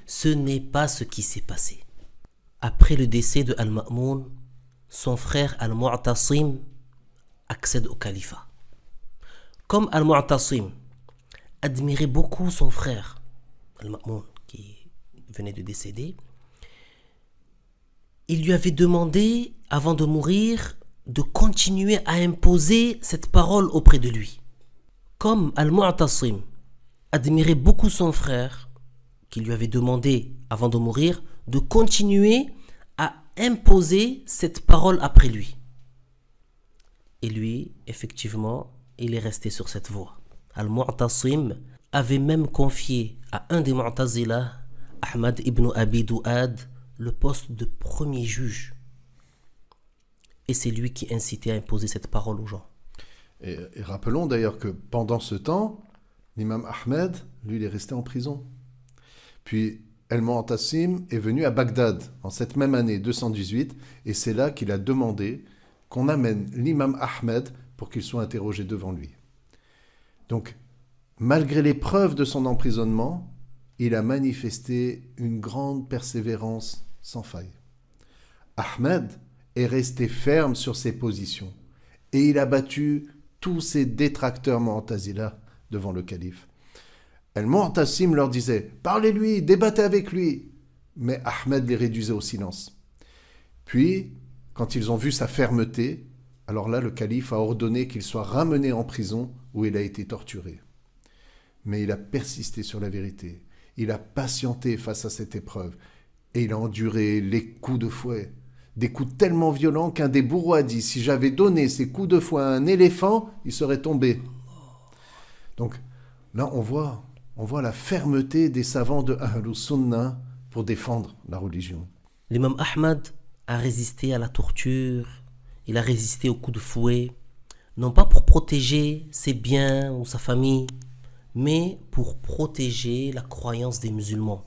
Ce n'est pas ce qui s'est passé. Après le décès de Al-Ma'moun, son frère Al-Mu'tasim accède au califat. Comme Al-Mu'tasim admirait beaucoup son frère Al-Ma'moun qui venait de décéder, il lui avait demandé, avant de mourir, de continuer à imposer cette parole auprès de lui. Comme Al-Mu'tasim admirait beaucoup son frère, qui lui avait demandé, avant de mourir, de continuer à imposer cette parole après lui. Et lui, effectivement, il est resté sur cette voie. Al-Mu'tasim avait même confié à un des Mu'tazila, Ahmad ibn Abi Du'ad, le poste de premier juge. Et c'est lui qui incitait à imposer cette parole aux gens. Et rappelons d'ailleurs que pendant ce temps, l'imam Ahmed, lui, il est resté en prison. Puis Al-Mu'tasim est venu à Bagdad en cette même année 218, et c'est là qu'il a demandé qu'on amène l'imam Ahmed pour qu'il soit interrogé devant lui. Donc, malgré les preuves de son emprisonnement, il a manifesté une grande persévérance sans faille. Ahmed est resté ferme sur ses positions et il a battu tous ses détracteurs Mu'tazila devant le calife. Al-Mu'tasim leur disait « Parlez-lui, débattez avec lui !» Mais Ahmed les réduisait au silence. Puis, quand ils ont vu sa fermeté, alors là, le calife a ordonné qu'il soit ramené en prison où il a été torturé. Mais il a persisté sur la vérité. Il a patienté face à cette épreuve. Et il a enduré les coups de fouet. Des coups tellement violents qu'un des bourreaux a dit « Si j'avais donné ces coups de fouet à un éléphant, il serait tombé. » Donc là, on voit la fermeté des savants de Ahlus Sunnah pour défendre la religion. L'imam Ahmad a résisté à la torture, il a résisté aux coups de fouet, non pas pour protéger ses biens ou sa famille, mais pour protéger la croyance des musulmans.